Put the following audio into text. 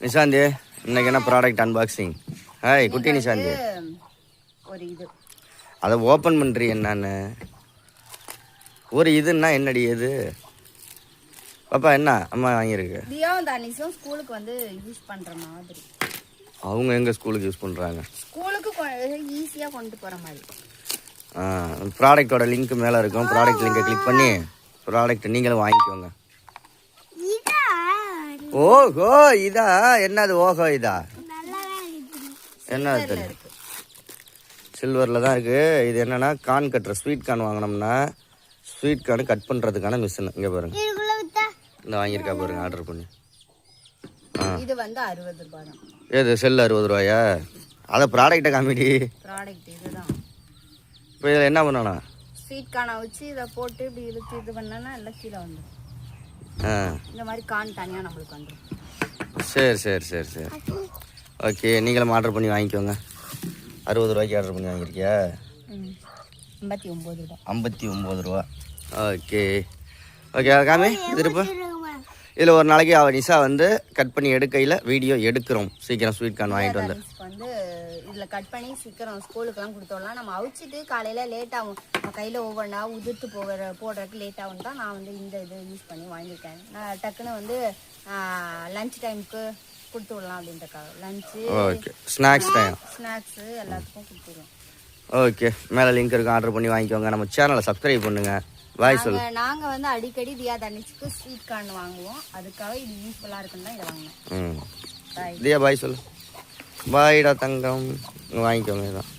நிஷாந்தி, இன்னைக்கு என்ன product unboxing? Hi குட்டி நிஷாந்தி. ஒரு இது அதை ஓப்பன் பண்ணுறீ என்னன்னு? ஒரு இதுன்னா என்னடி இது? பாப்பா என்ன அம்மா வாங்கியிருக்கு? தியாவும் தானிஷும் ஸ்கூலுக்கு வந்து யூஸ் பண்ணுற மாதிரி. அவங்க எங்கே ஸ்கூலுக்கு யூஸ் பண்ணுறாங்க? ஸ்கூலுக்கு ஈஸியாக கொண்டு போகிற மாதிரி. ப்ராடக்டோட லிங்க் மேலே இருக்கும். ப்ராடக்ட் லிங்கை கிளிக் பண்ணி ப்ராடக்ட் நீங்களும் வாங்கிக்கோங்க. ஓஹோ இதா என்னது? ஓஹோ இதா என்ன தெரியும்? சில்வரில் தான் இருக்குது. இது என்னென்னா கார்ன் கட்டுற ஸ்வீட் கார்ன் வாங்கினோம்னா ஸ்வீட் கார்னு கட் பண்ணுறதுக்கான மிஷின். இங்கே பாருங்க, இந்த வாங்கியிருக்கா பாருங்க, ஆர்டர் பண்ணி. இது வந்து 60 ரூபாய் தான். ஏது செல்லு 60 ரூபாயா? அதை ப்ராடக்டை காமிடி. ப்ராடக்ட் இதுதான். இப்போ இதில் என்ன பண்ணணும்? ஸ்வீட் கார்னை வச்சு இதை போட்டு இப்படி இழுத்து இது பண்ணனா எல்லாம் கீழே வந்துடும். இந்த மாதிரி கார்ன் தனியாக நம்மளுக்கு வந்துடும். சரி சரி சரி சரி ஓகே. நீங்களும் ஆர்டர் பண்ணி வாங்கிக்கோங்க. 60 ரூபாய்க்கு ஆர்டர் பண்ணி வாங்கியிருக்கியா? 59 ரூபா. 59 ரூபா. Okay okay. அதை காமி திருப்ப. இதில் ஒரு நாளைக்கு நிஷா வந்து கட் பண்ணி எடுக்கையில் வீடியோ எடுக்கிறோம். சீக்கிரம் ஸ்வீட் கார்ன் வாங்கிட்டு வந்து இதில் கட் பண்ணி சீக்கிரம் ஸ்கூலுக்கெல்லாம் கொடுத்தோம்னா நம்ம அவிச்சிட்டு காலையில் லேட் ஆகும். நம்ம கையில் ஒவ்வொன்றா உதிர்த்து போடுறதுக்கு லேட் ஆகும் தான் நான் வந்து இந்த இது யூஸ் பண்ணி வாங்கியிருக்கேன். நான் டக்குன்னு வந்து லஞ்ச் டைமுக்கு கொடுத்து விடலாம் அப்படின்றக்காக. Lunch, okay, snacks time, snacks எல்லாத்துக்கும் கொடுத்துருவோம். ஓகே, மேலே லிங்க் இருக்கும், ஆர்டர் பண்ணி வாங்கிக்கோங்க. நம்ம சேனலை சப்ஸ்கிரைப் பண்ணுங்கள். பாய் சொல்லு. நாங்கள் வந்து அடிக்கடி தியா தனிச்சுக்கு ஸ்வீட் கார்ன் வாங்குவோம். அதுக்காக இது யூஸ்ஃபுல்லாக இருக்குன்னு தான் இதை வாங்கினேன். தியா பாய் சொல்லு. பாய்டா தங்கம், வாங்கிக்கோங்க இதான்.